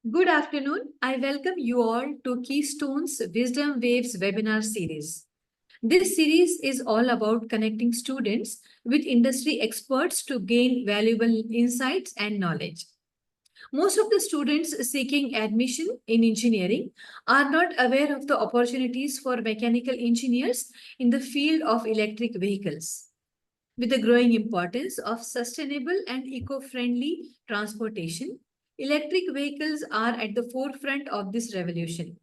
Good afternoon. I welcome you all to Keystone's Wisdom Waves webinar series. This series is all about connecting students with industry experts to gain valuable insights and knowledge. Most of the students seeking admission in engineering are not aware of the opportunities for mechanical engineers in the field of electric vehicles. With the growing importance of sustainable and eco-friendly transportation, electric vehicles are at the forefront of this revolution.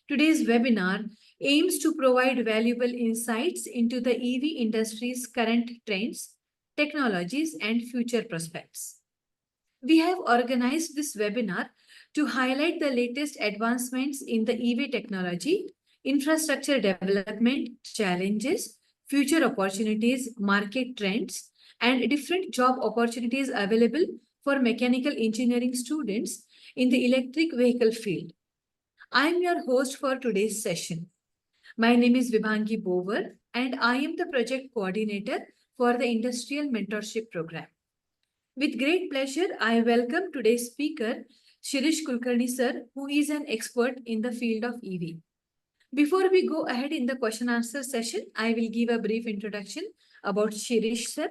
Today's webinar aims to provide valuable insights into the EV industry's current trends, technologies, and future prospects. We have organized this webinar to highlight the latest advancements in the EV technology, infrastructure development challenges, future opportunities, market trends, and different job opportunities available for mechanical engineering students in the electric vehicle field. I am your host for today's session. My name is Vibhangi Bovar, and I am the project coordinator for the Industrial Mentorship Program. With great pleasure, I welcome today's speaker, Shirish Kulkarni sir, who is an expert in the field of EV. Before we go ahead in the question answer session, I will give a brief introduction about Shirish sir.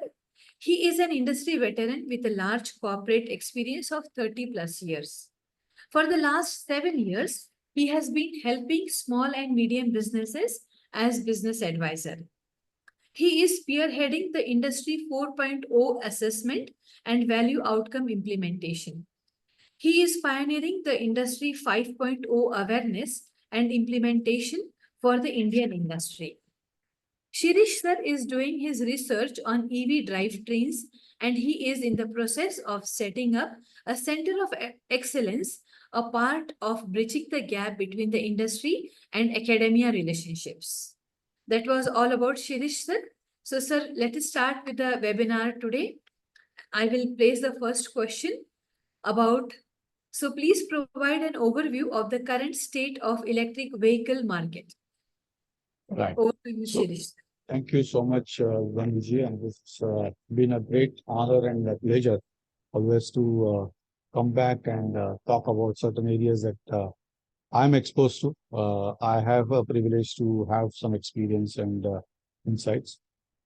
He is an industry veteran with a large corporate experience of 30 plus years. For the last 7 years, he has been helping small and medium businesses as business advisor. He is spearheading the Industry 4.0 assessment and value outcome implementation. He is pioneering the Industry 5.0 awareness and implementation for the Indian industry. Shirish sir is doing his research on EV drivetrains, and he is in the process of setting up a center of excellence, a part of bridging the gap between the industry and academia relationships. That was all about Shirish sir. So, sir, let us start with the webinar today. I will place the first question about. So, please provide an overview of the current state of electric vehicle market. Right. Over to you, So, Shirish. thank you so much, Vanviji, and it's been a great honor and a pleasure always to come back and talk about certain areas that I'm exposed to. I have a privilege to have some experience and insights.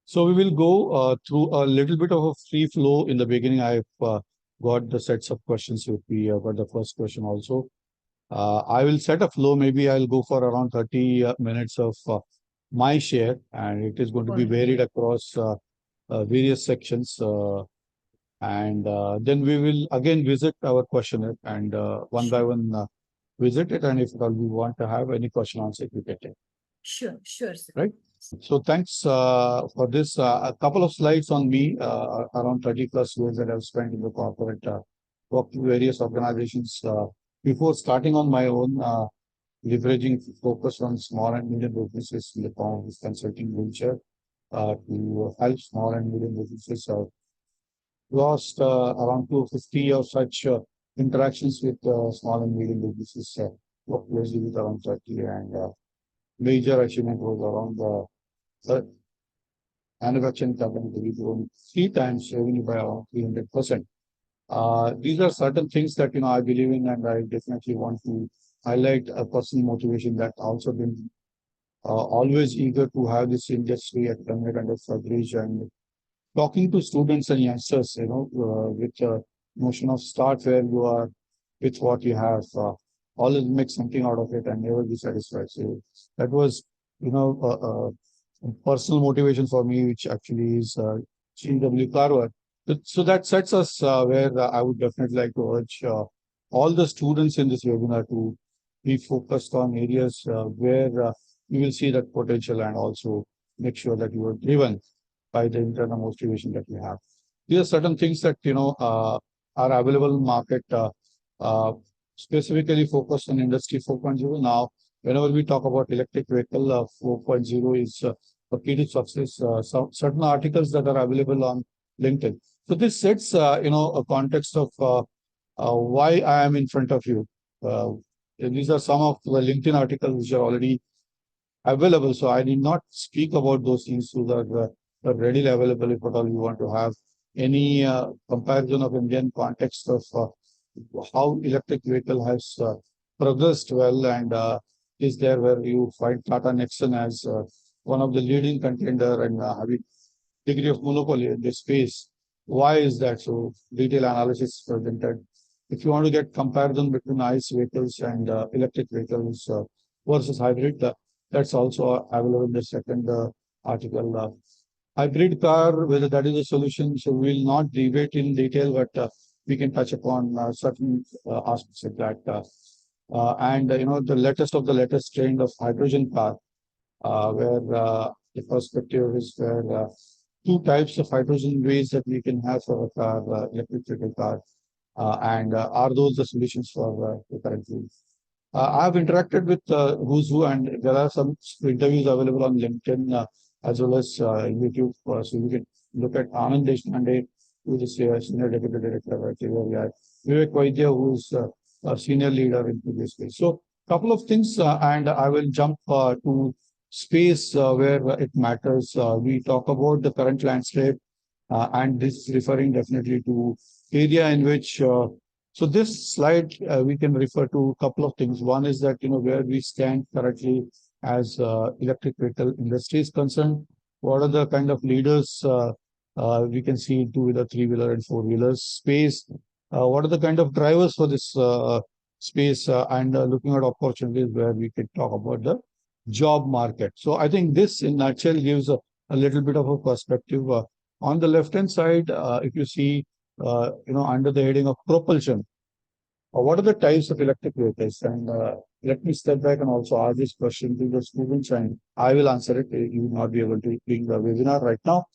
So we will go through a little bit of a free flow. In the beginning, I've got the sets of questions with me. I've got the first question also. I will set a flow. Maybe I'll go for around 30 minutes of my share, and it is going to be varied across various sections. And then we will again visit our questionnaire and one by one visit it. And if at all we want to have any question answer, we get it. Sure, sure, sir. Right. So thanks for this. A couple of slides on me, around 30 plus years that I've spent in the corporate, worked with various organizations. Before starting on my own, leveraging focus on small and medium businesses in the form of this consulting venture to help small and medium businesses. Lost around 250 of such interactions with small and medium businesses. Worked closely with around 30, and major achievement was around the manufacturing company to be grown 3 times revenue by around 300%. These are certain things that I believe in, and I definitely want to highlight a personal motivation that also been always eager to have this industry at under coverage and talking to students and youngsters, with the notion of start where you are with what you have, always make something out of it and never be satisfied. So that was, personal motivation for me, which actually is GW Carver. So that sets us where I would definitely like to urge all the students in this webinar to be focused on areas where you will see that potential, and also make sure that you are driven by the internal motivation that you have. These are certain things that are available in market, specifically focused on industry 4.0. Now, whenever we talk about electric vehicle, 4.0 is a key to success. Certain articles that are available on LinkedIn. So this sets a context of why I am in front of you. These are some of the LinkedIn articles which are already available. So I need not speak about those things so that are readily available if at all you want to have any comparison of Indian context of how electric vehicle has progressed well and is there where you find Tata Nexon as one of the leading contender and having degree of monopoly in this space. Why is that? So detailed analysis is presented. If you want to get comparison between ICE vehicles and electric vehicles versus hybrid, that's also available in the second article. Hybrid car, whether that is a solution, so we will not debate in detail, but we can touch upon certain aspects of that. The latest of the latest trend of hydrogen car, where the perspective is where two types of hydrogen ways that we can have for a car, electric vehicle car, and are those the solutions for the current fields? I have interacted with who's who, and there are some interviews available on LinkedIn as well as YouTube. So you can look at Anand Deshpande, who is a senior deputy director at TVR, Vivek Vaidya, who's a senior leader in this space. So, couple of things, and I will jump to space where it matters. We talk about the current landscape, and this is referring definitely to area in which so this slide, we can refer to a couple of things. One is that, where we stand currently as electric vehicle industry is concerned. What are the kind of leaders we can see two-wheeler, three-wheeler, and four-wheelers space? What are the kind of drivers for this space and looking at opportunities where we can talk about the job market. So I think this in nutshell gives a little bit of a perspective. On the left-hand side, if you see under the heading of propulsion, what are the types of electric vehicles? And let me step back and also ask this question to the students, and I will answer it. You will not be able to bring the webinar right now.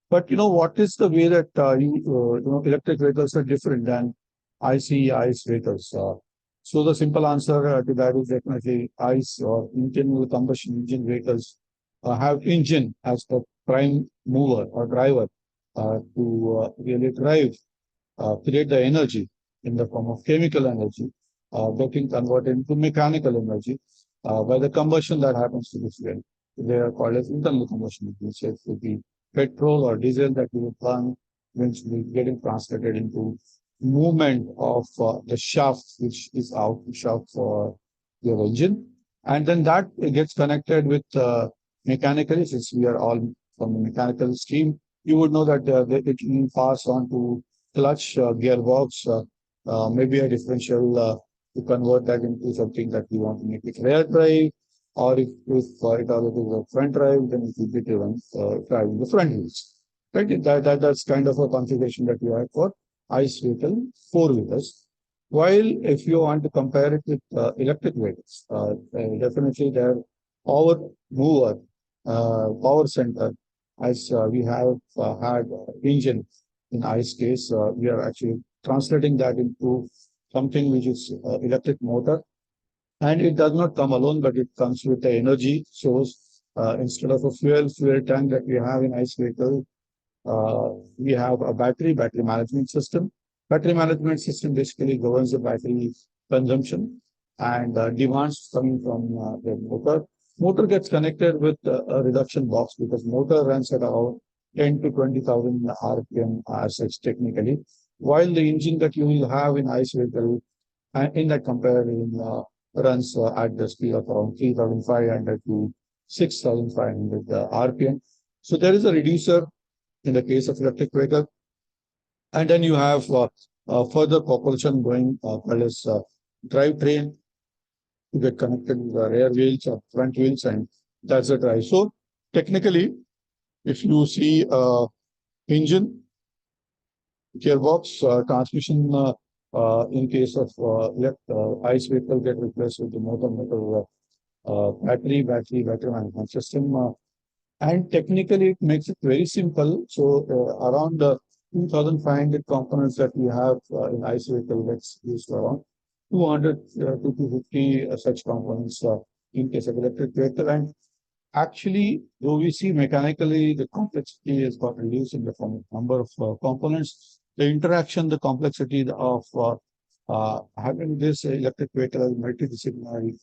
But what is the way that electric vehicles are different than ICE vehicles? So the simple answer to that is definitely ICE or internal combustion engine vehicles have engine as the prime mover or driver to really drive, create the energy in the form of chemical energy, getting converted into mechanical energy by the combustion that happens to the fuel. They are called as internal combustion engines. So it could be petrol or diesel that you would burn, eventually getting translated into movement of the shaft, which is out the shaft for your engine. And then that gets connected with mechanically, since we are all from the mechanical stream, you would know that it will pass on to clutch, gearbox, maybe a differential to convert that into something that we want to make it rear drive, or if it already is a front drive, then it will be driven driving the front wheels. Right? That's kind of a configuration that we have for ICE vehicle, four-wheelers. While if you want to compare it with electric vehicles, definitely their power mover, power center, as we have had engine in ICE case, we are actually translating that into something which is electric motor. And it does not come alone, but it comes with the energy source. Instead of a fuel tank that we have in ICE vehicle, we have a battery management system. Battery management system basically governs the battery consumption and demands coming from the motor. Motor gets connected with a reduction box because motor runs at around 10 to 20,000 RPM as such technically, while the engine that you will have in ICE vehicle in that comparison runs at the speed of around 3,500 to 6,500 RPM. So there is a reducer in the case of electric vehicle. And then you have further propulsion going called as drivetrain to get connected to the rear wheels or front wheels, and that's the drive. So technically, if you see engine, gearbox, transmission, in case of ICE vehicle get replaced with the motor, battery management system. And technically, it makes it very simple. So around 2,500 components that we have in ICE vehicle gets used around 200 to 250 such components in case of electric vehicle. And actually, though we see mechanically the complexity has got reduced in the form of number of components, the interaction, the complexity of having this electric vehicle multidisciplinary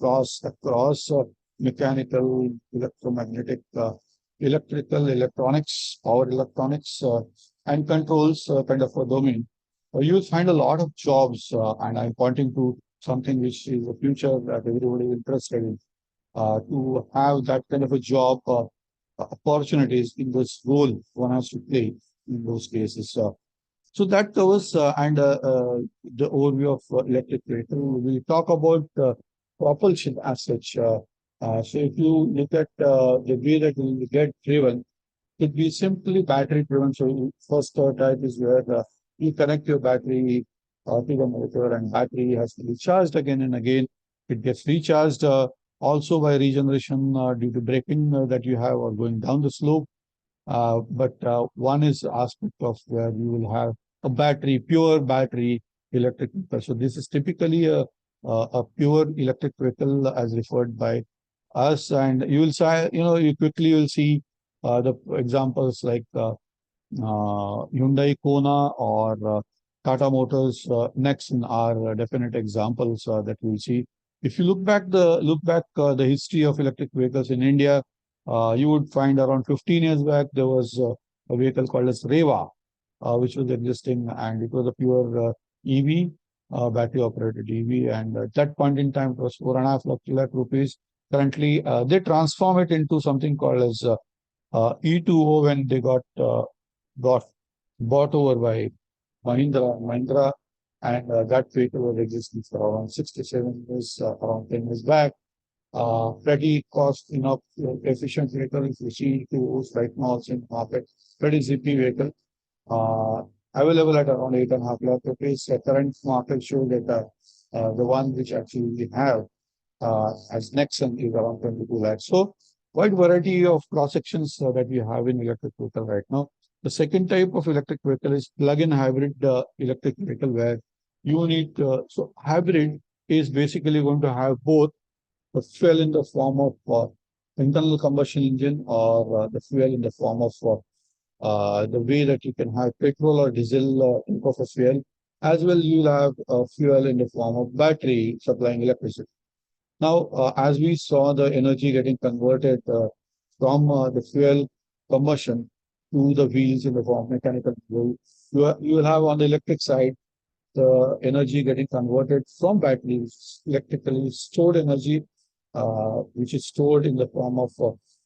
across mechanical, electromagnetic, electrical, electronics, power electronics, and controls kind of a domain you'll find a lot of jobs, and I'm pointing to something which is the future that everybody is interested in, to have that kind of a job opportunities in this role one has to play in those cases. So that covers the overview of electric vehicle. We talk about propulsion as such. So if you look at the way that will get driven, it be simply battery driven. So first type is where you connect your battery to the motor, and battery has to be charged again and again. It gets recharged also by regeneration due to braking that you have or going down the slope. But one is aspect of where you will have a battery, pure battery electric vehicle. So this is typically a pure electric vehicle as referred by us. And you will say, you quickly will see the examples like Hyundai Kona or Tata Motors Nexon are definite examples that we'll see. If you look back the history of electric vehicles in India, you would find around 15 years back there was a vehicle called as Reva, which was existing, and it was a pure EV, battery operated EV, and at that point in time it was 4.5 lakh rupees. Currently, they transform it into something called as E2O when they got bought over by Mahindra, and that vehicle was existing for around 6 to 7 years, around 10 years back. Pretty cost enough efficient vehicle. If you see E2Os right now also in the market, pretty zippy vehicle, uh, available at around 8.5 lakh rupees. The current market show that the one which actually we have as Nexon is around 22 lakhs. So wide variety of cross sections that we have in electric vehicle right now. The second type of electric vehicle is plug-in hybrid electric vehicle, where you need so hybrid is basically going to have both the fuel in the form of internal combustion engine, or the fuel in the form of the way that you can have petrol or diesel type of a fuel, as well you'll have fuel in the form of battery supplying electricity. Now, as we saw the energy getting converted from the fuel combustion to the wheels in the form of mechanical fuel, you will have on the electric side the energy getting converted from batteries, electrically stored energy, which is stored in the form of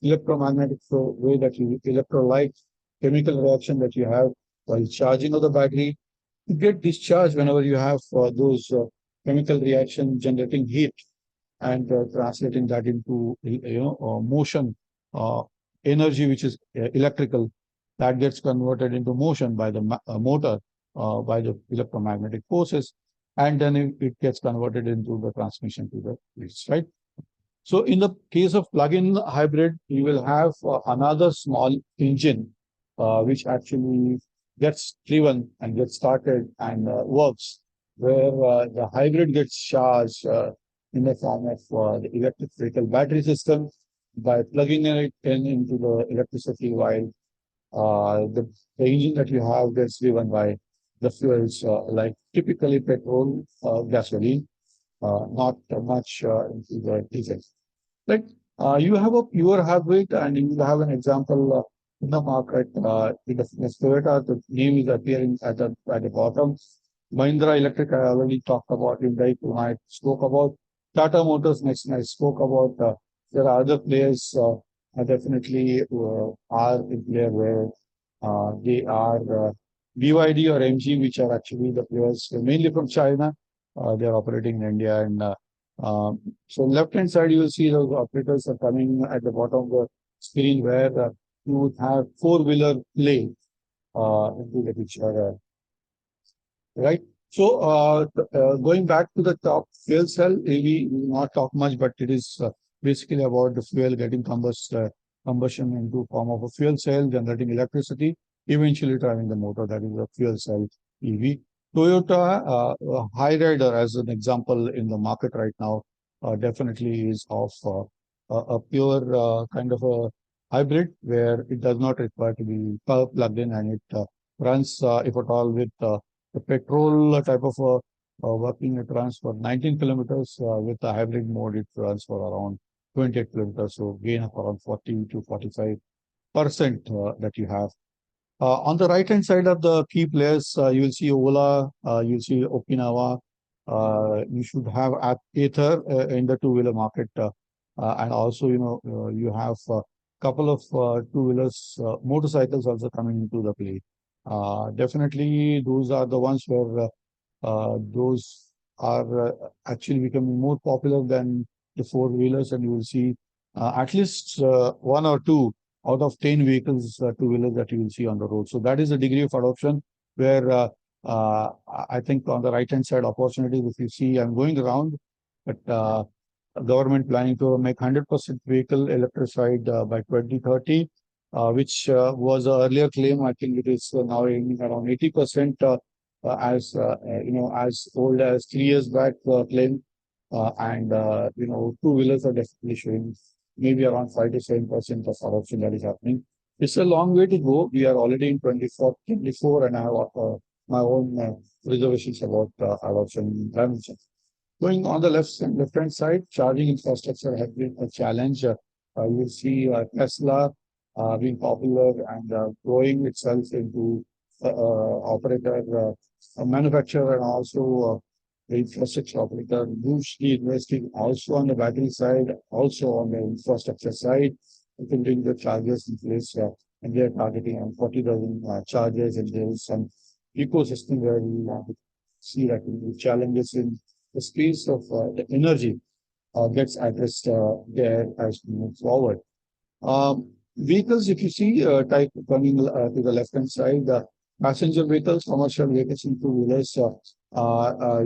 electromagnetic flow, way that you electrolyte chemical reaction that you have while charging of the battery. You get discharged whenever you have those chemical reaction generating heat, and translating that into motion energy, which is electrical, that gets converted into motion by the motor, by the electromagnetic forces, and then it gets converted into the transmission to the wheels, right? So in the case of plug-in hybrid, you will have another small engine which actually gets driven and gets started and works, where the hybrid gets charged in the form of the electric vehicle battery system by plugging it in into the electricity, while the engine that you have gets driven by the fuels like typically petrol, gasoline, not much into the diesel. Like you have a pure hybrid, and you will have an example in the market. In the Toyota, the name is appearing at the bottom. Mahindra Electric, I already talked about. Hyundai, I spoke about. Tata Motors, next I spoke about. There are other players definitely are in there where they are BYD or MG, which are actually the players mainly from China. They are operating in India, and so left-hand side, you will see those operators are coming at the bottom of the screen, where you would have four-wheeler play into the picture, right? So going back to the top, fuel cell, we will not talk much, but it is basically about the fuel getting combustion into form of a fuel cell, generating electricity, eventually driving the motor. That is a fuel cell EV. Toyota Hyrider, as an example in the market right now, definitely is of a pure kind of a hybrid, where it does not require to be plugged in, and it runs, if at all, with the petrol type of working. It runs for 19 kilometers. With the hybrid mode, it runs for around 28 kilometers. So gain of around 40 to 45% that you have. On the right-hand side of the key players, you will see Ola, you'll see Okinawa. You should have Ather in the two-wheeler market, and also you have a couple of two-wheelers, motorcycles also coming into the play. Definitely, those are the ones where those are actually becoming more popular than the four-wheelers, and you will see at least one or two out of 10 vehicles, two-wheelers that you will see on the road. So that is the degree of adoption where I think on the right-hand side opportunities, if you see, I'm going around, but government planning to make 100% vehicle electrified by 2030, which was an earlier claim. I think it is now aiming around 80%, as old as 3 years back claim. And two-wheelers are definitely showing maybe around 5 to 7% of adoption that is happening. It's a long way to go. We are already in 24, and I have my own reservations about adoption dimension. Going on the left-hand side, charging infrastructure has been a challenge. You will see Tesla being popular and growing itself into operator, manufacturer, and also the infrastructure operator, hugely investing also on the battery side, also on the infrastructure side, putting the chargers in place, and they are targeting on 40,000 chargers, and there is some ecosystem where we want to see that the challenges in the space of the energy gets addressed there as we move forward. Vehicles, if you see, type coming to the left-hand side, passenger vehicles, commercial vehicles, and two-wheelers.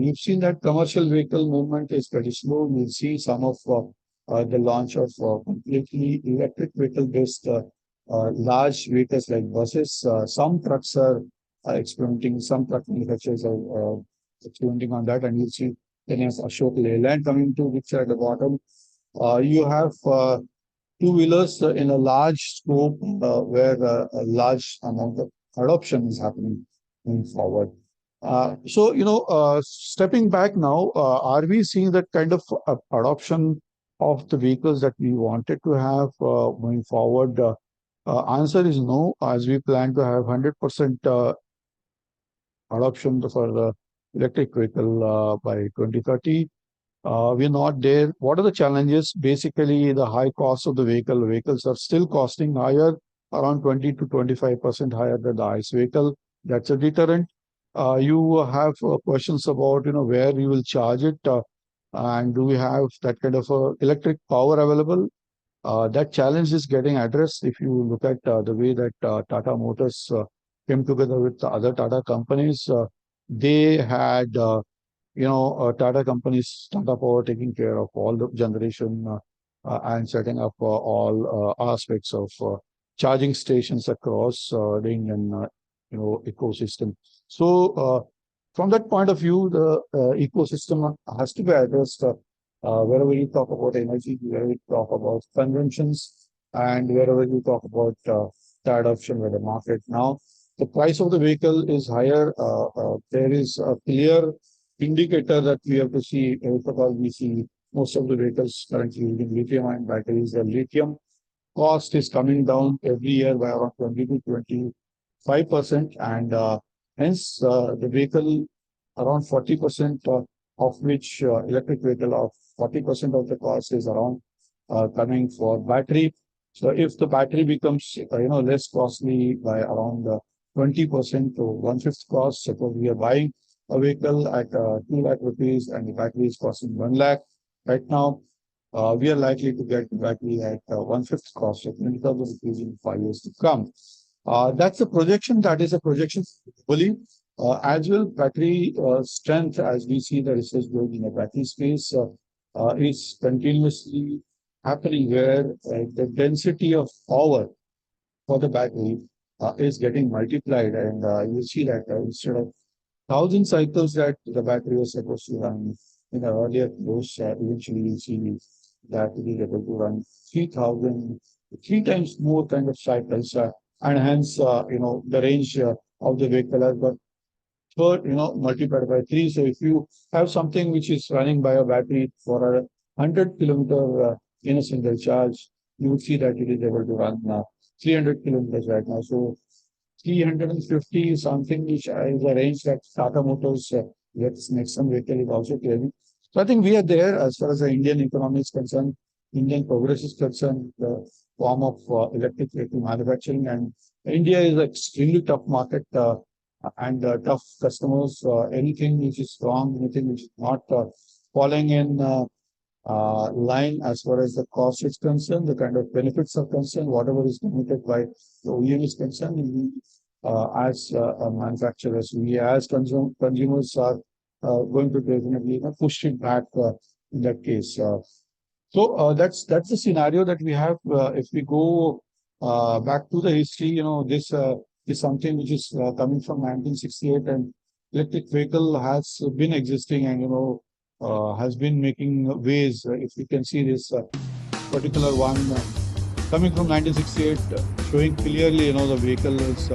You've seen that commercial vehicle movement is pretty slow. You'll see some of the launch of completely electric vehicle-based large vehicles like buses. Some trucks are experimenting, some truck manufacturers are experimenting on that, and you'll see the name of Ashok Leyland coming to picture at the bottom. You have two-wheelers in a large scope where a large amount of adoption is happening moving forward. Stepping back now, are we seeing that kind of adoption of the vehicles that we wanted to have moving forward? Answer is no, as we plan to have 100% adoption for the electric vehicle by 2030. We're not there. What are the challenges? Basically, the high cost of the vehicle. Vehicles are still costing higher, around 20 to 25% higher than the ICE vehicle. That's a deterrent. You have questions about where you will charge it, and do we have that kind of electric power available? That challenge is getting addressed. If you look at the way that Tata Motors came together with the other Tata companies, they had Tata companies, Tata Power taking care of all the generation and setting up all aspects of charging stations across the Indian ecosystem. So from that point of view, the ecosystem has to be addressed wherever you talk about energy, wherever you talk about consumptions, and wherever you talk about the adoption with the market. Now, the price of the vehicle is higher. There is a clear indicator that we have to see because we see most of the vehicles currently using lithium-ion batteries. The lithium cost is coming down every year by around 20 to 25%, and hence the vehicle around 40% of which electric vehicle of 40% of the cost is around coming for battery. So if the battery becomes less costly by around 20% to 1/5 cost, suppose we are buying a vehicle at 2 lakh rupees and the battery is costing 1 lakh. Right now, we are likely to get the battery at 1/5 cost of 20,000 rupees in 5 years to come. That's a projection. That is a projection fully. As well, battery strength, as we see the research going in the battery space, is continuously happening where the density of power for the battery is getting multiplied. And you see that instead of 1,000 cycles that the battery was supposed to run in the earlier course, eventually you see that it is able to run 3,000, 3 times more kind of cycles, and hence the range of the vehicle has got third, multiplied by 3. So if you have something which is running by a battery for 100 kilometer in a single charge, you would see that it is able to run 300 kilometers right now. So 350 something, which is a range that Tata Motors gets next some vehicle is also claiming. So I think we are there as far as the Indian economy is concerned, Indian progress is concerned, the form of electric vehicle manufacturing. And India is an extremely tough market and tough customers. Anything which is wrong, anything which is not falling in line as far as the cost is concerned, the kind of benefits are concerned, whatever is committed by the OEM is concerned, we, as manufacturers, we as consumers are going to definitely push it back in that case. So that's the scenario that we have. If we go back to the history, this is something which is coming from 1968, and electric vehicle has been existing and has been making waves. If you can see this particular one coming from 1968, showing clearly, the vehicle is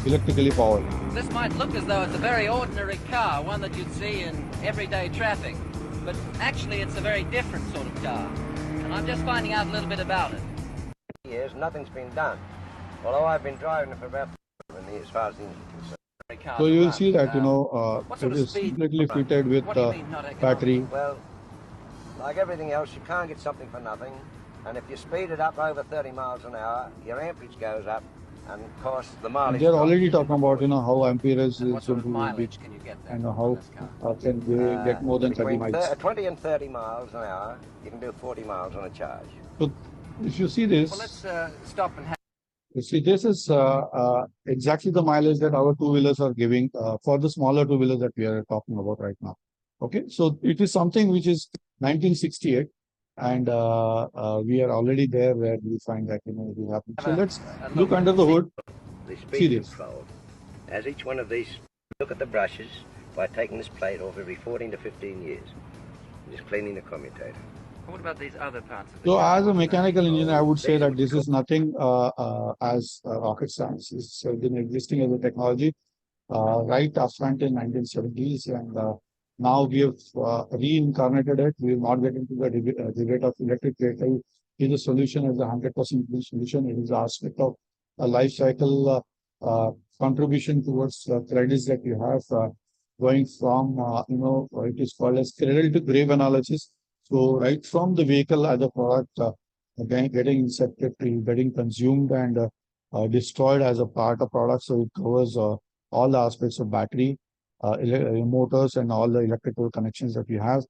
electrically powered. This might look as though it's a very ordinary car, one that you'd see in everyday traffic, but actually it's a very different sort of car, and I'm just finding out a little bit about it. Years, nothing's been done. Although I've been driving it for about 7 years, as far as the engine's concerned. So you will see that, it is completely fitted with battery. Well, like everything else, you can't get something for nothing. And if you speed it up over 30 miles an hour, your amperage goes up, and of course the mileage. They're already talking about, how amperage is What sort going of to be, mileage can you get there and on how this car? can they get more than 30 between miles. 20 and 30 miles an hour, you can do 40 miles on a charge. So if you see this, Well, let's stop and have. you see, this is exactly the mileage that our two-wheelers are giving for the smaller two-wheelers that we are talking about right now. Okay, so it is something which is 1968, and we are already there where we find that we happen. So let's look under the hood. The See speed this. control. As each one of these, look at the brushes by taking this plate off every 14 to 15 years. Just cleaning the commutator. What about these other parts of the So car? as a mechanical engineer, I would say that this is nothing as rocket science. It's been existing as a technology right upfront in 1970s, and now we have reincarnated it. We will not get into the debate of electric vehicle. Is a solution as a 100% solution. It is the aspect of a life cycle contribution towards credits that you have going from it is called as cradle to grave analysis. So right from the vehicle as a product getting incepted to getting consumed and destroyed as a part of product. So it covers all the aspects of battery, motors, and all the electrical connections that you have.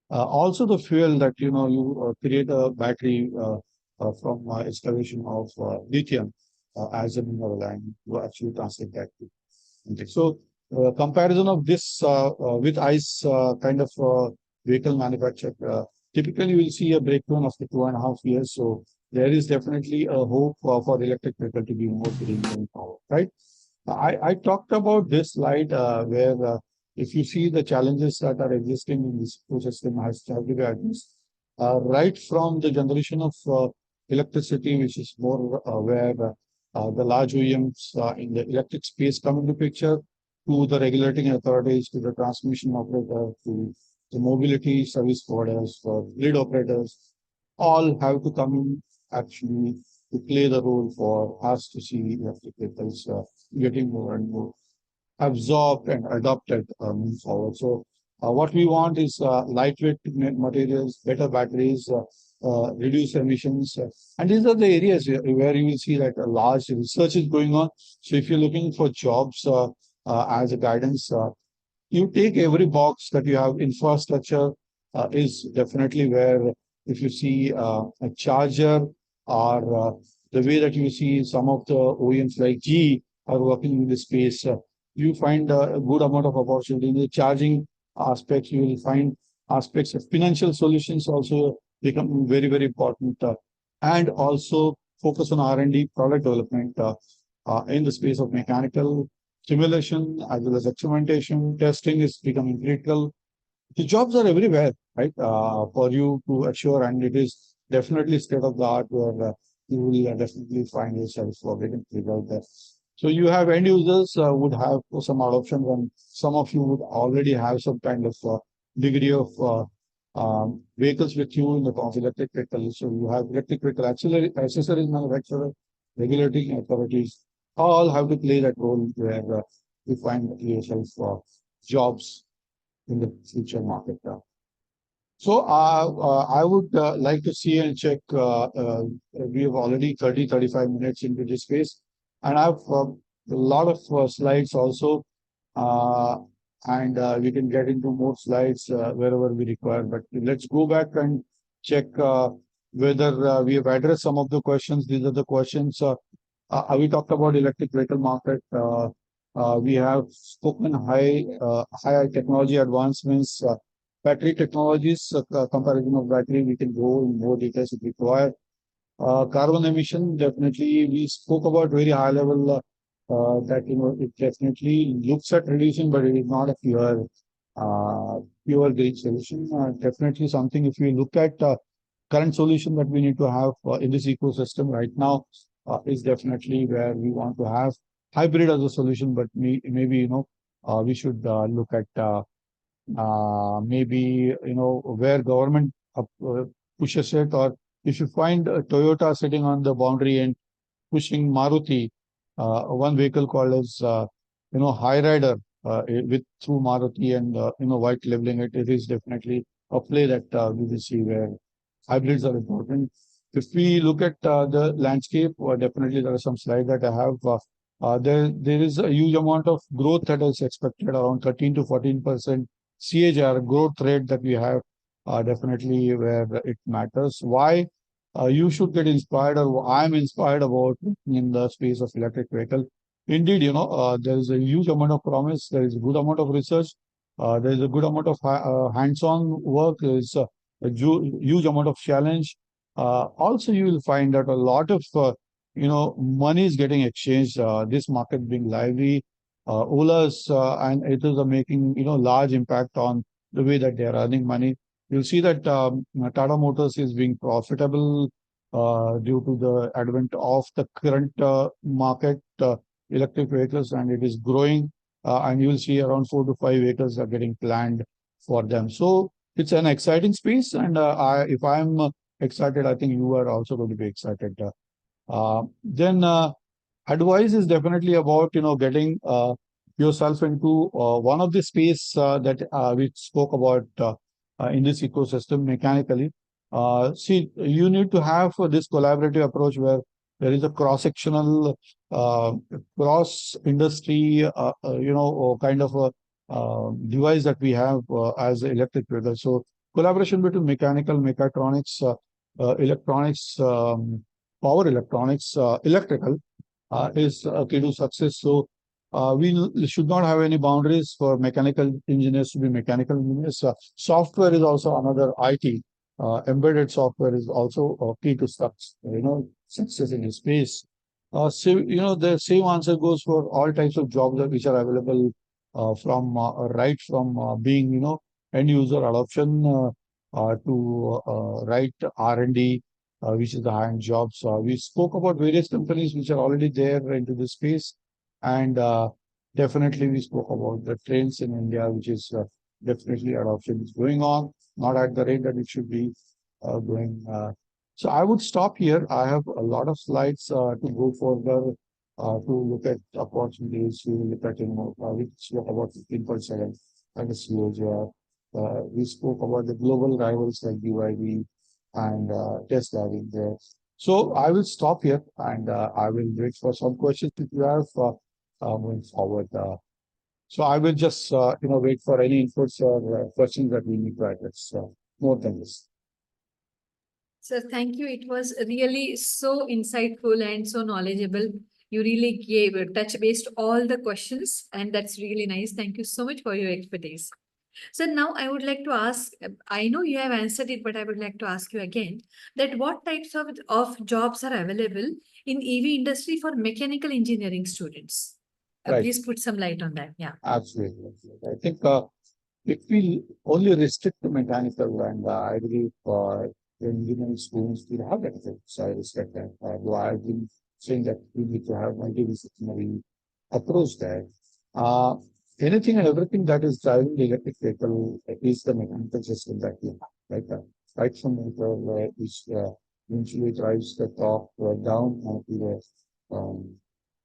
Also the fuel that you create a battery from excavation of lithium as a mineral, and you actually translate that to. Okay. So comparison of this with ICE kind of vehicle manufacturer, typically you will see a breakdown after 2.5 years. So there is definitely a hope for electric vehicle to be more green going forward, right? I talked about this slide where if you see the challenges that are existing in this ecosystem has to be addressed, right from the generation of electricity, which is more where the large OEMs in the electric space come into picture, to the regulating authorities, to the transmission operator, to the mobility service providers, for grid operators, all have to come in actually to play the role for us to see electric vehicles getting more and more absorbed and adopted moving forward. So what we want is lightweight materials, better batteries, reduce emissions. And these are the areas where you will see that a large research is going on. So if you're looking for jobs as a guidance, you take every box that you have. Infrastructure is definitely where if you see a charger or the way that you see some of the OEMs like GE are working in this space, you find a good amount of opportunity in the charging aspects. You will find aspects of financial solutions also become very, very important, and also focus on R&D, product development in the space of mechanical simulation as well as experimentation. Testing is becoming critical. The jobs are everywhere, right? For you to assure, and it is definitely state of the art where you will definitely find yourself getting figured there. So you have end users would have some adoption, and some of you would already have some kind of degree of vehicles with you in the form of electric vehicles. So you have electric vehicle accessories manufacturer, regulating authorities, all have to play that role where we find the creation of jobs in the future market. So I would like to see and check. We have already 30-35 minutes into this space, and I have a lot of slides also, uh, and we can get into more slides wherever we require. But let's go back and check whether we have addressed some of the questions. These are the questions. We talked about electric vehicle market. We have spoken high technology advancements. Battery technologies, comparison of battery, we can go in more details if required. Carbon emission, definitely, we spoke about very high level that, it definitely looks at reducing, but it is not a pure green solution. Definitely something, if you look at current solution that we need to have in this ecosystem right now, is definitely where we want to have hybrid as a solution, but maybe, we should look at maybe where government pushes it, or if you find Toyota sitting on the boundary and pushing Maruti, one vehicle called as High Rider with through Maruti and white labeling it, it is definitely a play that we will see where hybrids are important. If we look at the landscape, definitely there are some slides that I have. There is a huge amount of growth that is expected, around 13 to 14% CAGR growth rate that we have, definitely where it matters. Why you should get inspired, or I'm inspired about in the space of electric vehicle. Indeed, there is a huge amount of promise. There is a good amount of research. There is a good amount of hands-on work. There is a huge amount of challenge. Also, you will find that a lot of money is getting exchanged. This market being lively, Ola's and others are making large impact on the way that they are earning money. You'll see that Tata Motors is being profitable due to the advent of the current market electric vehicles, and it is growing. And you will see around 4 to 5 acres are getting planned for them. So it's an exciting space, and if I'm excited, I think you are also going to be excited. Then advice is definitely about getting yourself into one of the space that we spoke about in this ecosystem mechanically. See, you need to have this collaborative approach where there is a cross-sectional, cross-industry, kind of a device that we have as electric vehicle. So collaboration between mechanical, mechatronics, electronics, power electronics, electrical is key to success. So we should not have any boundaries for mechanical engineers to be mechanical engineers. Software is also another IT. Embedded software is also key to success in this space. So, the same answer goes for all types of jobs which are available from right from being, end user adoption to right R&D, which is the high-end jobs. We spoke about various companies which are already there into this space, and definitely we spoke about the trends in India, which is definitely adoption is going on, not at the rate that it should be going. So I would stop here. I have a lot of slides to go further to look at opportunities. We will look at, we spoke about 15.7 and the CAGR. We spoke about the global rivals like BYD and Tesla being there. So I will stop here, and I will wait for some questions if you have moving forward. So I will just wait for any inputs or questions that we need to address. More than this. Sir, thank you. It was really so insightful and so knowledgeable. You really gave touch based all the questions, and that's really nice. Thank you so much for your expertise. So now I would like to ask, I know you have answered it, but I would like to ask you again that what types of jobs are available in EV industry for mechanical engineering students? Right. Please put some light on that. Yeah. Absolutely. I think if we only restrict to mechanical, and I believe engineering students will have benefits. So I respect that. Though I've been saying that we need to have multidisciplinary approach there. Anything and everything that is driving the electric vehicle is the mechanical system that we have, like right from motor, which eventually drives the torque down to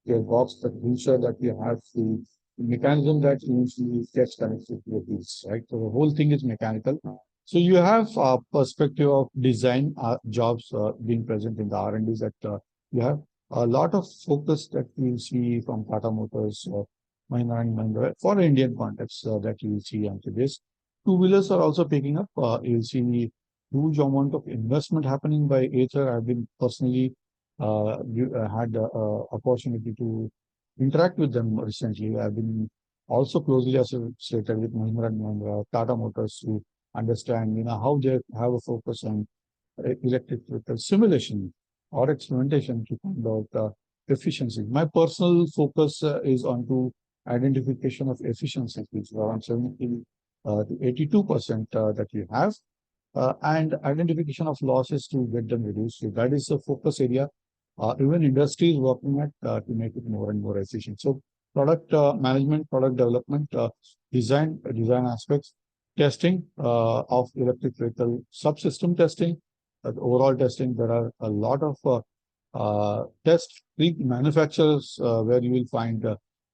the gearbox, the feature that you have, the mechanism that usually gets connected to the wheels, right? So the whole thing is mechanical. So you have a perspective of design jobs being present in the R&Ds that you have a lot of focus that you see from Tata Motors or Mahindra and Mahindra for Indian context that you see onto this. Two-wheelers are also picking up. You'll see huge amount of investment happening by Ather. I've been personally had the opportunity to interact with them recently. I've been also closely associated with Mahindra and Mahindra, Tata Motors to understand, how they have a focus on electric vehicle simulation or experimentation to find out efficiency. My personal focus is on to identification of efficiency, which is around 70 to 82% that you have, and identification of losses to get them reduced. So that is a focus area. Even industry is working at to make it more and more efficient. So product management, product development, design aspects, testing of electric vehicle subsystem testing, overall testing. There are a lot of test manufacturers where you will find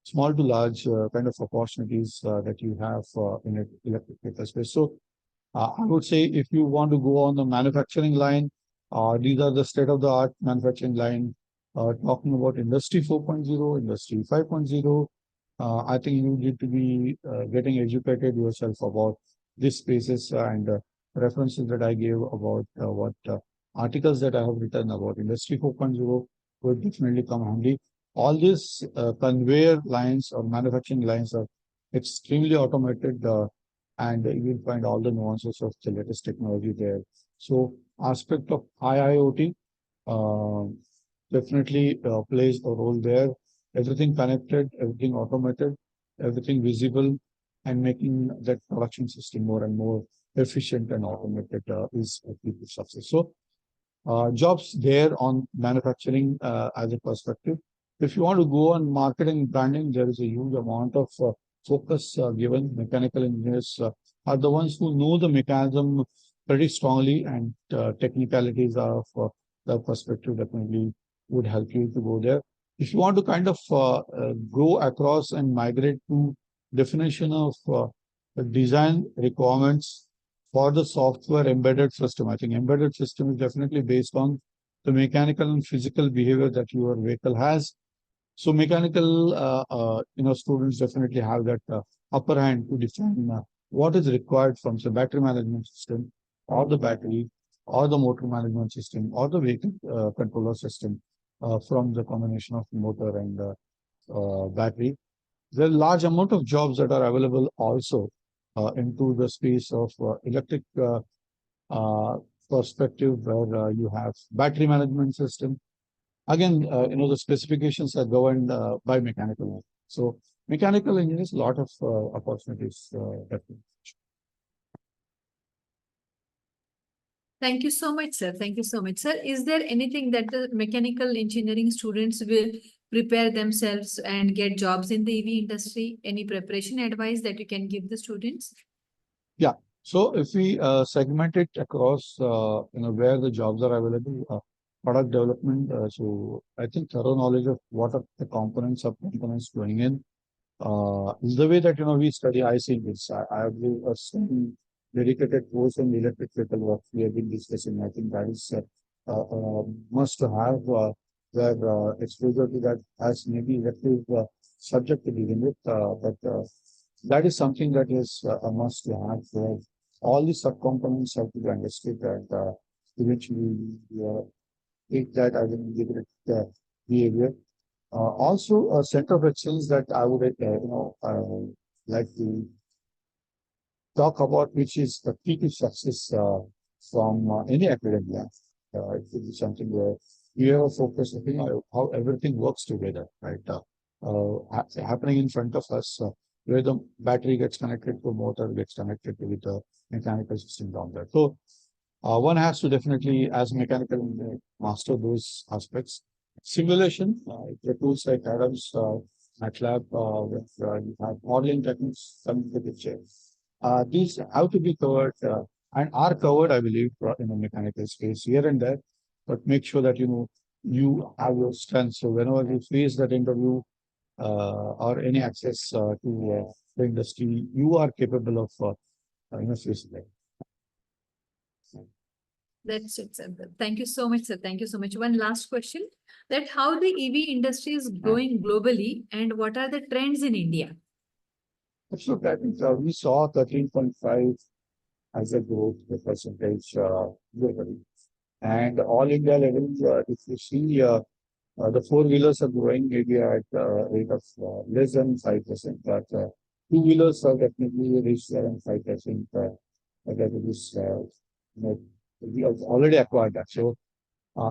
small to large kind of opportunities that you have in electric vehicle space. So I would say if you want to go on the manufacturing line, these are the state-of-the-art manufacturing line. Talking about Industry 4.0, Industry 5.0, I think you need to be getting educated yourself about these spaces and references that I gave about what articles that I have written about Industry 4.0 would definitely come handy. All these conveyor lines or manufacturing lines are extremely automated. And you will find all the nuances of the latest technology there. So aspect of IIoT definitely plays a role there. Everything connected, everything automated, everything visible, and making that production system more and more efficient and automated is a key to success. So jobs there on manufacturing as a perspective. If you want to go on marketing and branding, there is a huge amount of focus given. Mechanical engineers are the ones who know the mechanism pretty strongly, and technicalities of the perspective definitely would help you to go there. If you want to kind of go across and migrate to definition of the design requirements for the software embedded system, I think embedded system is definitely based on the mechanical and physical behavior that your vehicle has. So mechanical, students definitely have that upper hand to define what is required from the battery management system, or the battery, or the motor management system, or the vehicle controller system from the combination of motor and battery. There are large amount of jobs that are available also into the space of electric uh, perspective, where you have battery management system. Again, the specifications are governed by mechanical engineers. So mechanical engineers, a lot of opportunities definitely. Thank you so much, sir. Thank you so much, sir. Is there anything that the mechanical engineering students will prepare themselves and get jobs in the EV industry? Any preparation advice that you can give the students? Yeah. So if we segment it across, where the jobs are available, product development. So I think thorough knowledge of what are the components, subcomponents going in is the way that we study IC engines. I have a certain dedicated course on electric vehicle what we have been discussing. I think that is must to have where exposure to that as maybe elective subject to begin with, but that is something that is a must to have. Where all the subcomponents have to be understood, and eventually take that as an integrated behavior. Also, a center of excellence that I would, like to talk about, which is the key to success from any academia. It could be something where you have a focus on how everything works together, right? Happening in front of us, where the battery gets connected to motor, gets connected with the mechanical system down there. So one has to definitely, as a mechanical engineer, master those aspects. Simulation, the tools like Adams, MATLAB, with you have modeling techniques, coming to the picture. These have to be covered and are covered, I believe, in a mechanical space here and there. But make sure that you have your strength. So whenever you face that interview or any access to the industry, you are capable of facing that. That's it, sir. Thank you so much, sir. Thank you so much. One last question, that how the EV industry is growing globally and what are the trends in India? Absolutely. I think we saw 13.5 as a growth percentage globally. And all India level, if you see, the four-wheelers are growing maybe at a rate of less than 5%, but two-wheelers are definitely reached around 5%. That is, we have already acquired that. So,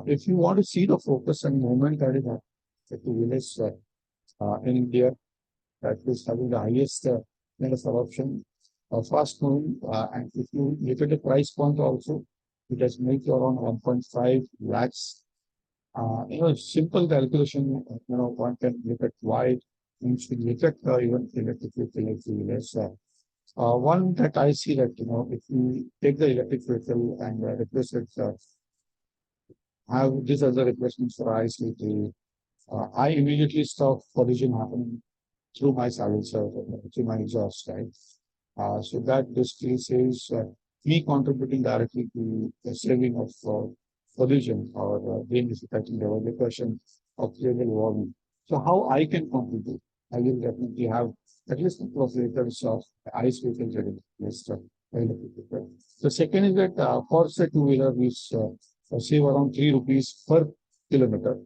if you want to see the focus and movement that is happening, the two-wheelers in India, that is having the highest kind of adoption, fast moving, and if you look at the price point also, it has made around 1.5 lakhs. Simple calculation, one can look at why we should look at even electric vehicles. One that I see that, if we take the electric vehicle and replace it, have this as a replacement for ICE vehicle, I immediately stop collision happening through my silencer, through my exhaust, right? So that basically says me contributing directly to the saving of pollution or being affecting the question of global warming. So how I can contribute? I will definitely have at least a couple of liters of ice vehicles getting replaced. The second is that for say two-wheeler, we save around 3 rupees per kilometer.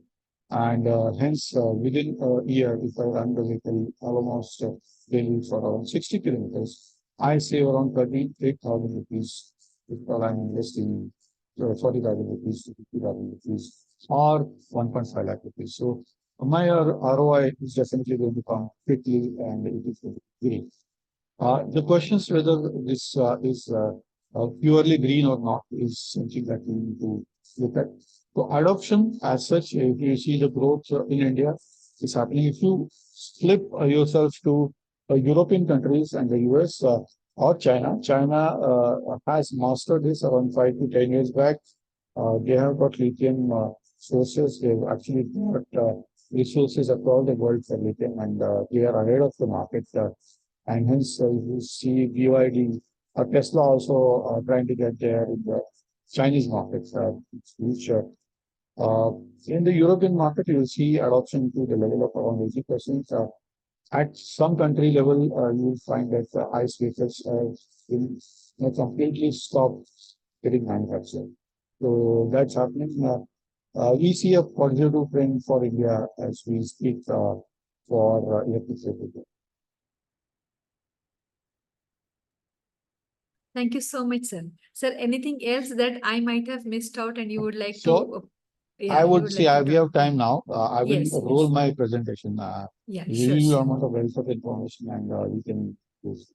And hence, within a year, if I run the vehicle almost daily for around 60 kilometers, I save around 38,000 rupees if I'm investing 40,000 rupees to 50,000 rupees or 1.5 lakh rupees. So my ROI is definitely going to come quickly and it is going to be green. The question is whether this is purely green or not is something that we need to look at. So adoption as such, if you see the growth in India is happening. If you flip yourself to European countries and the US or China, China has mastered this around 5 to 10 years back. They have got lithium sources. They've actually got resources across the world for lithium, and they are ahead of the market. And hence, you see BYD, Tesla also trying to get there in the Chinese markets, which in the European market, you will see adoption to the level of around 80%. At some country level, you will find that ICE vehicles will completely stop getting manufactured. So that's happening. We see a positive trend for India as we speak for electric vehicles. Thank you so much, sir. Sir, anything else that I might have missed out and you would like So, to? I You would say like to we have talk? time now. I will Yes, roll yes. my presentation. Yeah, Give sure, you sure. amount of wealth of information and you can use.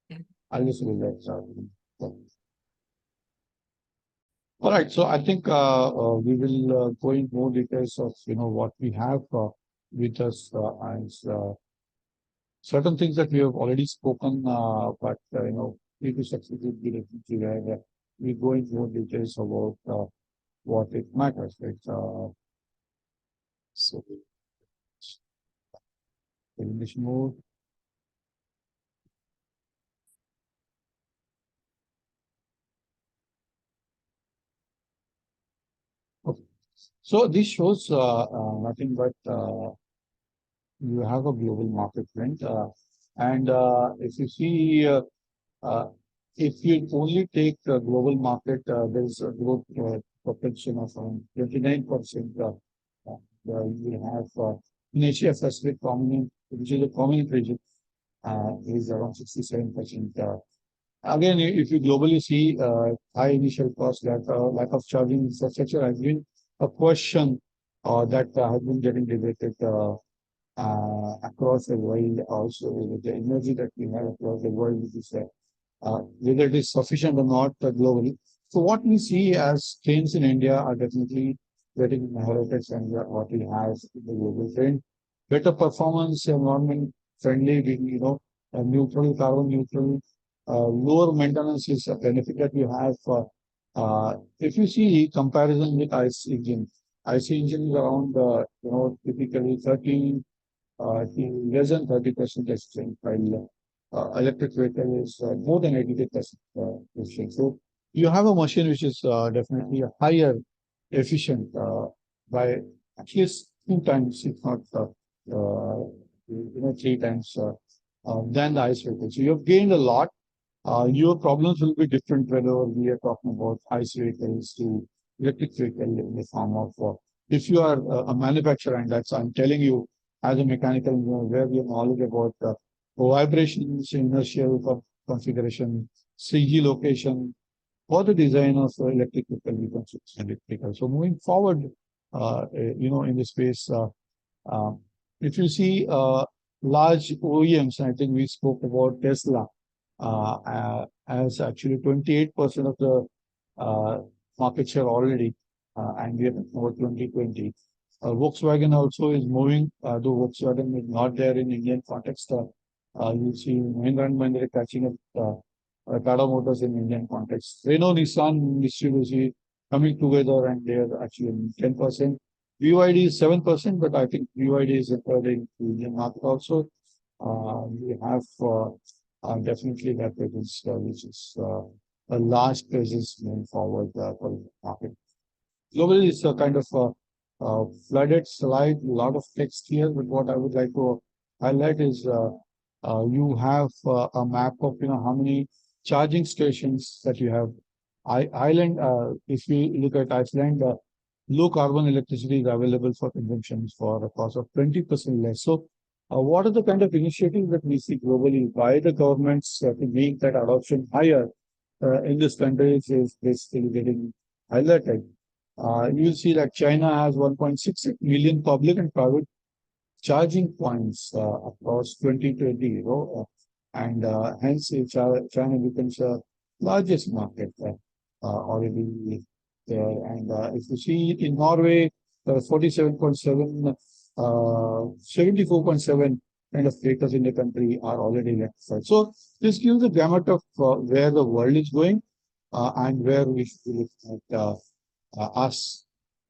Yeah. I'll just roll that. All right. So I think we will go in more details of what we have with us as certain things that we have already spoken, but previous substitute where we go in more details about what it matters, right? So English mode. Okay. So this shows nothing but you have a global market trend, and if you see, if you only take the global market, there is a growth potential of around 29%. You have in Asia Pacific prominent, which is a prominent region, is around 67%. Again, if you globally see high initial cost, lack of charging infrastructure has been a question that has been getting debated across the world. Also, with the energy that we have across the world, which is whether it is sufficient or not globally. So what we see as trends in India are definitely getting inherited and what we have in the global trend. Better performance, environment friendly, being neutral, carbon neutral, lower maintenance is a benefit that you have. If you see comparison with ICE engine, IC engine is around, typically 30 to less than 30% efficient, while electric vehicle is more than 80% efficient. So you have a machine which is definitely higher efficient by at least 2 times, if not three times than the ICE vehicle. So you have gained a lot. Your problems will be different whether we are talking about ICE vehicles to electric vehicle in the form of if you are a manufacturer, and that's I'm telling you as a mechanical engineer, where we have knowledge about vibrations, inertial configuration, CG location, for the design of electric vehicle, we can choose electrical. So moving forward, in this space, um, if you see large OEMs, I think we spoke about Tesla as actually 28% of the market share already, and we are over 2020. Volkswagen also is moving, though Volkswagen is not there in Indian context. You see Mahindra and Mahindra catching up Tata Motors in Indian context. Renault, Nissan, Mitsubishi coming together, and they are actually 10%. BYD is 7%, but I think BYD is entered into Indian market also. We have definitely that presence, which is a large presence moving forward for the market. Globally, it's a kind of flooded slide, a lot of text here, but what I would like to highlight is you have a map of how many charging stations that you have. Ireland, if you look at Iceland, low carbon electricity is available for consumption for a cost of 20% less. So, what are the kind of initiatives that we see globally by the governments to make that adoption higher in this country is basically getting highlighted. You'll see that China has 1.6 million public and private charging points across 2020, and hence China becomes the largest market already there. And if you see in Norway, 47.7, 74.7 kind of vehicles in the country are already electrified. So this gives a gamut of where the world is going and where we should be looking at us,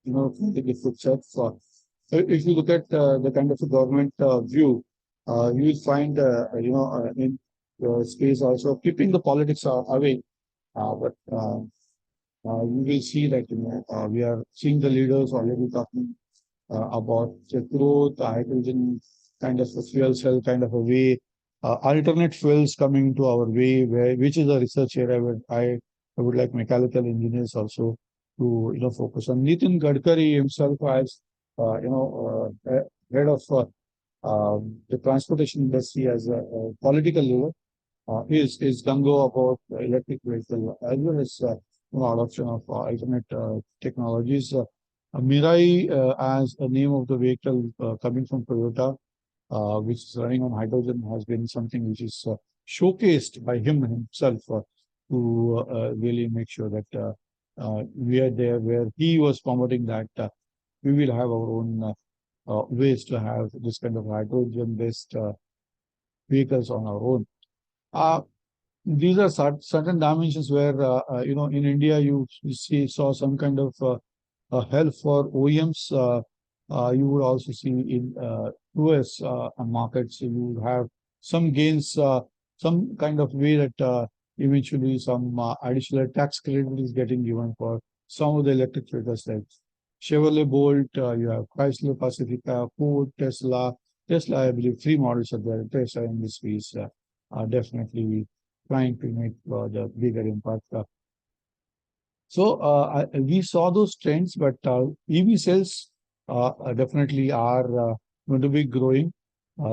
taking the footsteps. If you look at the kind of a government view, you will find, in the space also keeping the politics away. But you will see that we are seeing the leaders already talking about the growth, hydrogen kind of a fuel cell kind of a way, alternate fuels coming to our way, which is a research area where I would like mechanical engineers also to focus on. Nitin Gadkari himself as head of the transportation industry as a political leader is gung-ho about electric vehicle as well as adoption of alternate technologies. Mirai as a name of the vehicle coming from Toyota, which is running on hydrogen, has been something which is showcased by him himself to really make sure that we are there where he was promoting that we will have our own ways to have this kind of hydrogen-based vehicles on our own. These are certain dimensions where, in India, you saw some kind of help for OEMs. You would also see in US markets, you have some gains, some kind of way that eventually some additional tax credit is getting given for some of the electric vehicles like Chevrolet Bolt, you have Chrysler Pacifica, Ford, Tesla. Tesla, I believe 3 models are there. Tesla in this space are definitely trying to make the bigger impact. So we saw those trends, but EV sales definitely are going to be growing.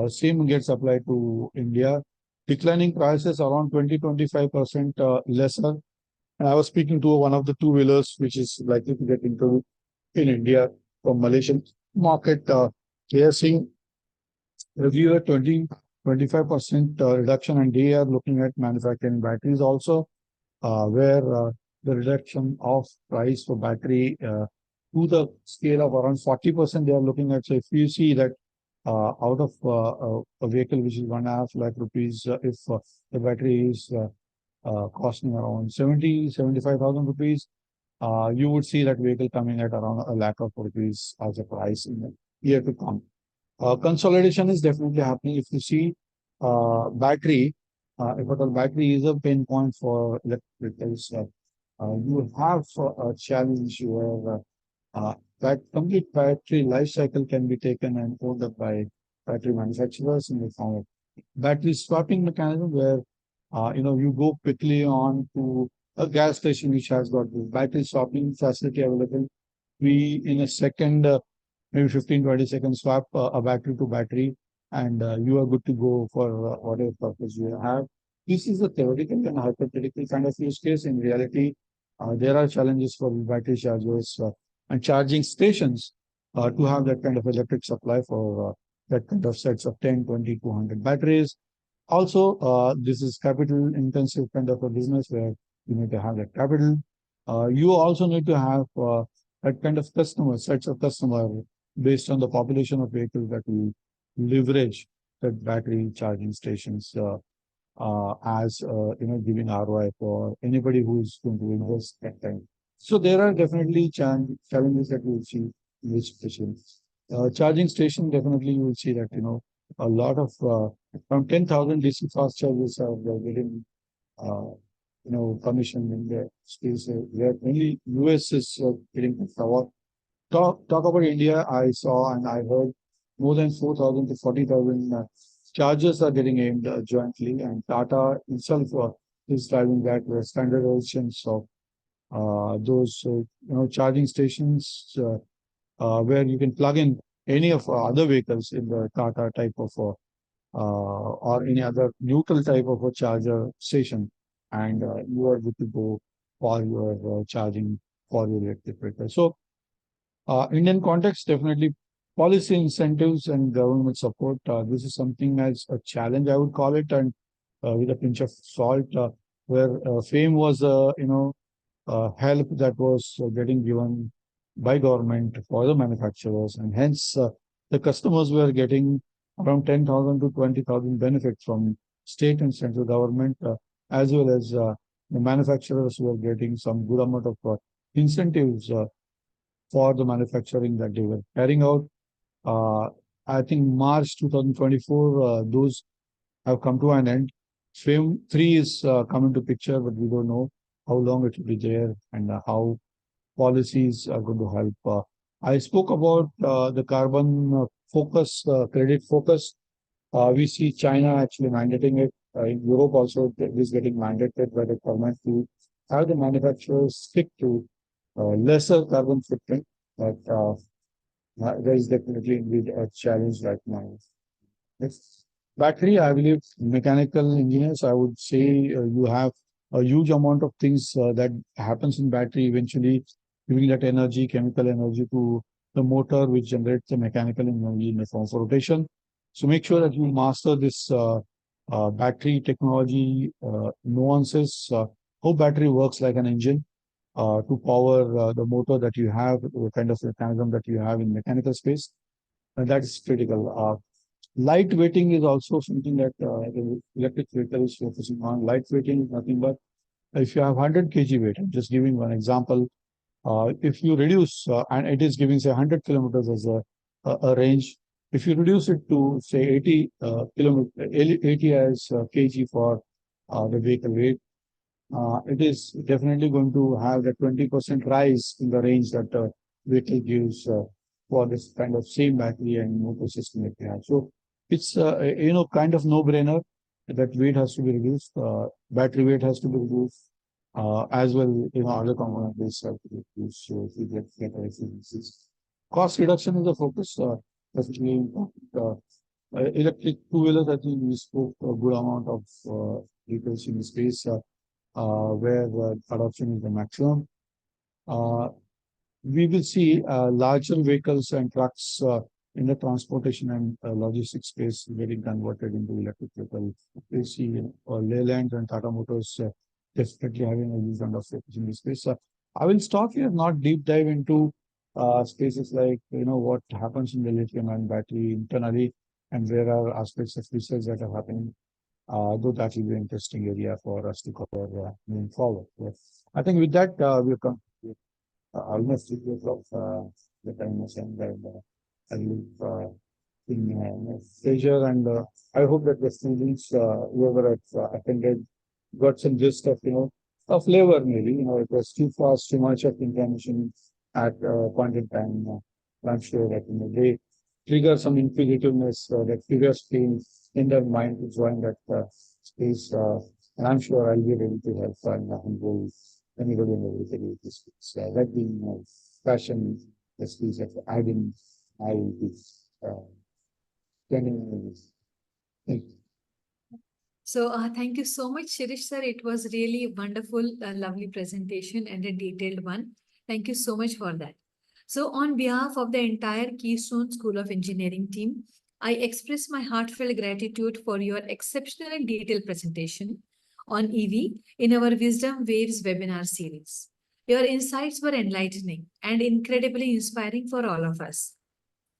Same gets applied to India. Declining prices around 20-25% lesser. And I was speaking to one of the two-wheelers, which is likely to get into in India from Malaysian market. They are seeing review 20-25% reduction, and they are looking at manufacturing batteries also, where the reduction of price for battery to the scale of around 40% they are looking at. So if you see that out of a vehicle which is 1.5 lakh rupees, if the battery is costing around 75,000 rupees, you would see that vehicle coming at around 1 lakh of rupees as a price in the year to come. Consolidation is definitely happening. If you see battery, if at all battery is a pain point for electric vehicles, you have a challenge where that complete battery life cycle can be taken and owned up by battery manufacturers in the form of battery swapping mechanism, where you go quickly on to a gas station which has got this battery swapping facility available. We in a second, maybe 15-20 seconds, swap a battery to battery, and you are good to go for whatever purpose you have. This is a theoretical and hypothetical kind of use case. In reality, there are challenges for battery chargers and charging stations to have that kind of electric supply for that kind of sets of 10, 20, 200 batteries. Also, this is capital intensive kind of a business where you need to have that capital. You also need to have that kind of customer, sets of customer based on the population of vehicles that we leverage that battery charging stations as giving ROI for anybody who is going to invest that time. So there are definitely challenges that we will see in this station. Charging station, definitely you will see that a lot of from 10,000 DC fast chargers are getting commissioned in the space where only US is getting power. Talk about India. I saw and I heard more than 4,000 to 40,000 chargers are getting aimed jointly, and Tata itself is driving that standardizations of those charging stations where you can plug in any of other vehicles in the Tata type of or any other neutral type of a charger station, and you are good to go for your charging for your electric vehicle. So Indian context, definitely policy incentives and government support. This is something as a challenge, I would call it, and with a pinch of salt, where FAME was, help that was getting given by government for the manufacturers, and hence the customers were getting around 10,000 to 20,000 benefits from state and central government, as well as the manufacturers were getting some good amount of incentives for the manufacturing that they were carrying out. I think March 2024, those have come to an end. FAME 3 is coming to picture, but we don't know how long it will be there and how policies are going to help. I spoke about the carbon focus, credit focus. We see China actually mandating it. In Europe also, it is getting mandated by the government to have the manufacturers stick to lesser carbon footprint. But there is definitely indeed a challenge right now. Next. Battery, I believe mechanical engineers, I would say you have a huge amount of things that happens in battery, eventually giving that energy, chemical energy to the motor, which generates the mechanical energy in the form of rotation. So make sure that you master this battery technology nuances, how battery works like an engine to power the motor that you have, the kind of mechanism that you have in mechanical space. And that is critical. Light weighting is also something that the electric vehicle is focusing on. Light weighting is nothing but if you have 100 kg weight, I'm just giving one example. If you reduce, and it is giving say 100 kilometers as a range, if you reduce it to say 80 80 as kg for the vehicle weight, it is definitely going to have the 20% rise in the range that the vehicle gives for this kind of same battery and motor system that we have. So it's kind of no-brainer that weight has to be reduced, battery weight has to be reduced, as well other components have to be reduced. So if we get better efficiencies, cost reduction is the focus. Definitely important. Electric two-wheelers, I think we spoke a good amount of vehicles in the space where adoption is the maximum. We will see larger vehicles and trucks in the transportation and logistics space getting converted into electric vehicles. We see Leyland and Tata Motors definitely having a huge amount of focus in this space. I will stop here, not deep dive into spaces like what happens in the lithium-ion battery internally, and there are aspects of research that are happening. Though that will be an interesting area for us to cover moving forward. Yes. I think with that, we'll come. almost 3 years of the time and I live in Asia, and I hope that the students, whoever have attended, got some gist of, a flavor maybe. It was too fast, too much of information at a point in time. I'm sure that, they trigger some inquisitiveness, that curiosity in their mind to join that space. And I'm sure I'll be able to help and go anybody and everybody with this space. That being my passion, the space of adding, I will be spending minutes. Thank you. So thank you so much, Shirish sir. It was really wonderful, lovely presentation and a detailed one. Thank you so much for that. So on behalf of the entire Keystone School of Engineering team, I express my heartfelt gratitude for your exceptional and detailed presentation on EV in our Wisdom Waves webinar series. Your insights were enlightening and incredibly inspiring for all of us.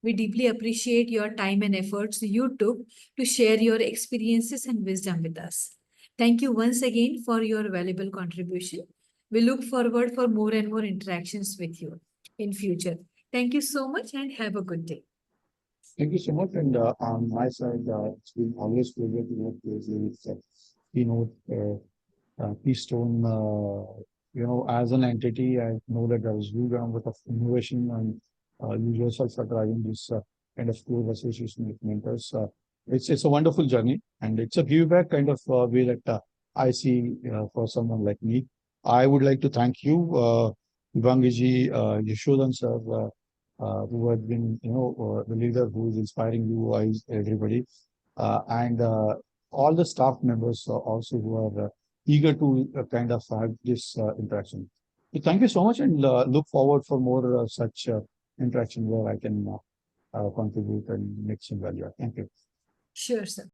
We deeply appreciate your time and efforts you took to share your experiences and wisdom with us. Thank you once again for your valuable contribution. We look forward for more and more interactions with you in future. Thank you so much and have a good day. Thank you so much. And on my side, it's been always pleasure to work with Keystone. As an entity, I know that there is huge amount of innovation, and you yourself are driving this kind of close association with mentors. It's a wonderful journey, and it's a give back kind of way that I see for someone like me. I would like to thank you, Ivangiji, Yashodan sir, who has been, the leader who is inspiring you guys, everybody, and all the staff members also who are eager to kind of have this interaction. So thank you so much, and look forward for more such interaction where I can contribute and make some value. Thank you. Sure, sir.